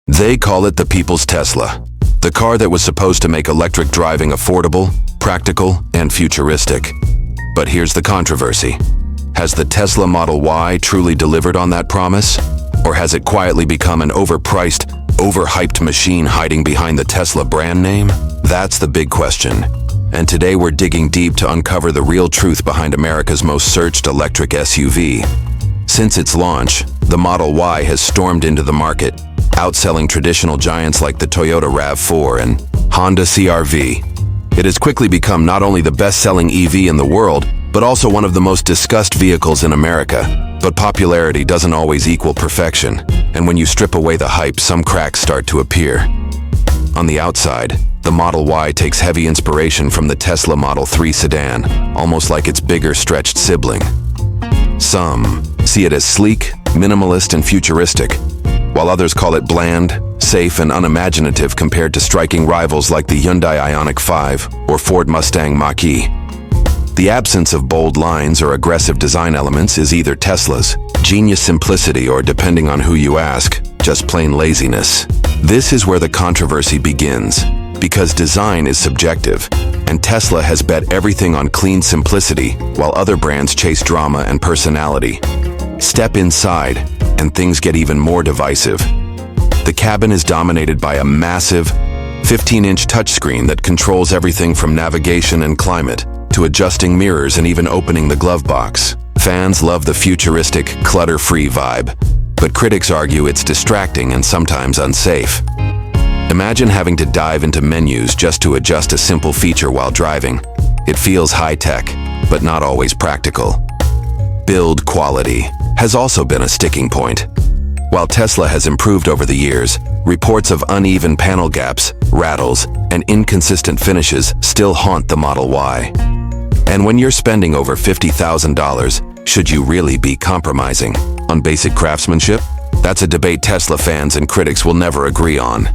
They call it the People's Tesla, the car that was supposed to make electric driving affordable, practical, and futuristic. But here's the controversy. Has the Tesla Model Y truly delivered on that promise? Or has it quietly become an overpriced, overhyped machine hiding behind the Tesla brand name? That's the big question. And today we're digging deep to uncover the real truth behind America's most searched electric SUV. Since its launch, the Model Y has stormed into the market, outselling traditional giants like the Toyota RAV4 and Honda CR-V. It has quickly become not only the best-selling EV in the world, but also one of the most discussed vehicles in America. But popularity doesn't always equal perfection, and when you strip away the hype, some cracks start to appear. On the outside, the Model Y takes heavy inspiration from the Tesla Model 3 sedan, almost like its bigger, stretched sibling. Some see it as sleek, minimalist, and futuristic, while others call it bland, safe, and unimaginative compared to striking rivals like the Hyundai Ioniq 5 or Ford Mustang Mach-E. The absence of bold lines or aggressive design elements is either Tesla's genius simplicity or, depending on who you ask, just plain laziness. This is where the controversy begins, because design is subjective, and Tesla has bet everything on clean simplicity while other brands chase drama and personality. Step inside, and things get even more divisive. The cabin is dominated by a massive 15-inch touchscreen that controls everything from navigation and climate to adjusting mirrors and even opening the glove box. Fans love the futuristic, clutter-free vibe, but critics argue it's distracting and sometimes unsafe. Imagine having to dive into menus just to adjust a simple feature while driving. It feels high-tech, but not always practical. Build quality has also been a sticking point. While Tesla has improved over the years, reports of uneven panel gaps, rattles, and inconsistent finishes still haunt the Model Y. And when you're spending over $50,000, should you really be compromising on basic craftsmanship? That's a debate Tesla fans and critics will never agree on.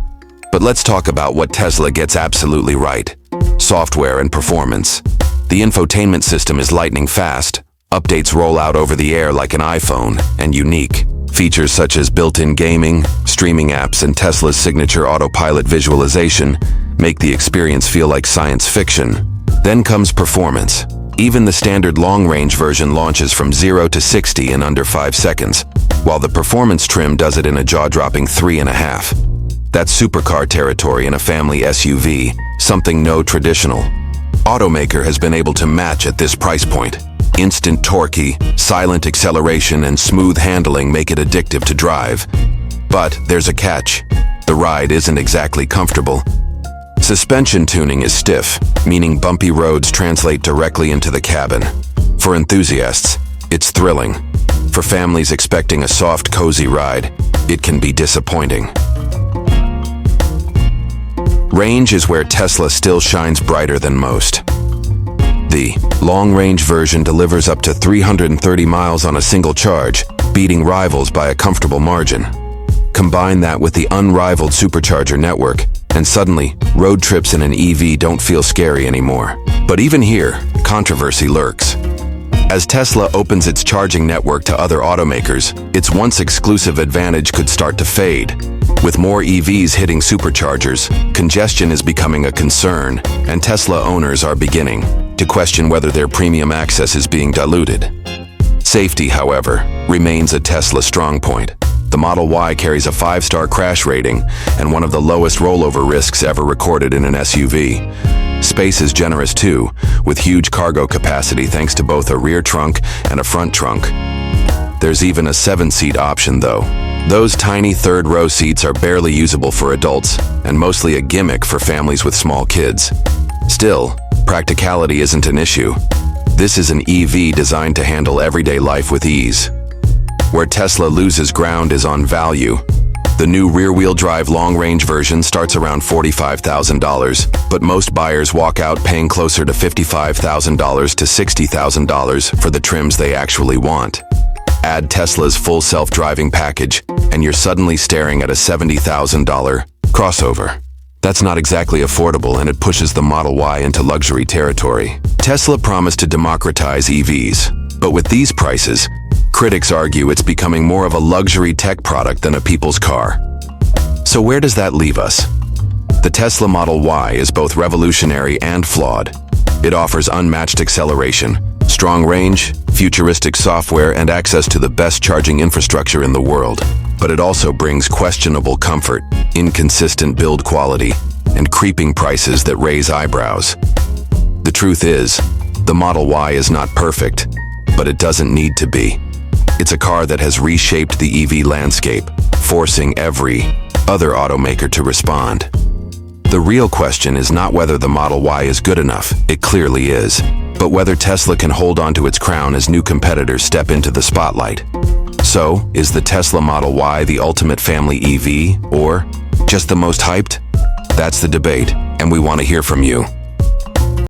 But let's talk about what Tesla gets absolutely right: software and performance. The infotainment system is lightning fast. Updates roll out over the air like an iPhone, and unique. Features such as built-in gaming, streaming apps, and Tesla's signature Autopilot visualization make the experience feel like science fiction. Then comes performance. Even the standard long-range version launches from 0 to 60 in under 5 seconds, while the performance trim does it in a jaw-dropping 3.5. That's supercar territory in a family SUV, something no traditional automaker has been able to match at this price point. Instant torquey, silent acceleration, and smooth handling make it addictive to drive. But there's a catch. The ride isn't exactly comfortable. Suspension tuning is stiff, meaning bumpy roads translate directly into the cabin. For enthusiasts, it's thrilling. For families expecting a soft, cozy ride, it can be disappointing. Range is where Tesla still shines brighter than most. The long-range version delivers up to 330 miles on a single charge, beating rivals by a comfortable margin. Combine that with the unrivaled supercharger network, and suddenly, road trips in an EV don't feel scary anymore. But even here, controversy lurks. As Tesla opens its charging network to other automakers, its once exclusive advantage could start to fade. With more EVs hitting superchargers, congestion is becoming a concern, and Tesla owners are beginning to question whether their premium access is being diluted. Safety, however, remains a Tesla strong point. The Model Y carries a 5-star crash rating and one of the lowest rollover risks ever recorded in an SUV. Space is generous too, with huge cargo capacity thanks to both a rear trunk and a front trunk. There's even a 7-seat option though. Those tiny third-row seats are barely usable for adults and mostly a gimmick for families with small kids. Still, practicality isn't an issue. This is an EV designed to handle everyday life with ease. Where Tesla loses ground is on value. The new rear-wheel drive long-range version starts around $45,000, but most buyers walk out paying closer to $55,000 to $60,000 for the trims they actually want. Add Tesla's full self-driving package, and you're suddenly staring at a $70,000 crossover. That's not exactly affordable, and it pushes the Model Y into luxury territory. Tesla promised to democratize EVs, but with these prices, critics argue it's becoming more of a luxury tech product than a people's car. So where does that leave us? The Tesla Model Y is both revolutionary and flawed. It offers unmatched acceleration, strong range, futuristic software, and access to the best charging infrastructure in the world. But it also brings questionable comfort, inconsistent build quality, and creeping prices that raise eyebrows. The truth is, the Model Y is not perfect, but it doesn't need to be. It's a car that has reshaped the EV landscape, forcing every other automaker to respond. The real question is not whether the Model Y is good enough, it clearly is, but whether Tesla can hold on to its crown as new competitors step into the spotlight. So, is the Tesla Model Y the ultimate family EV, or just the most hyped? That's the debate, and we want to hear from you.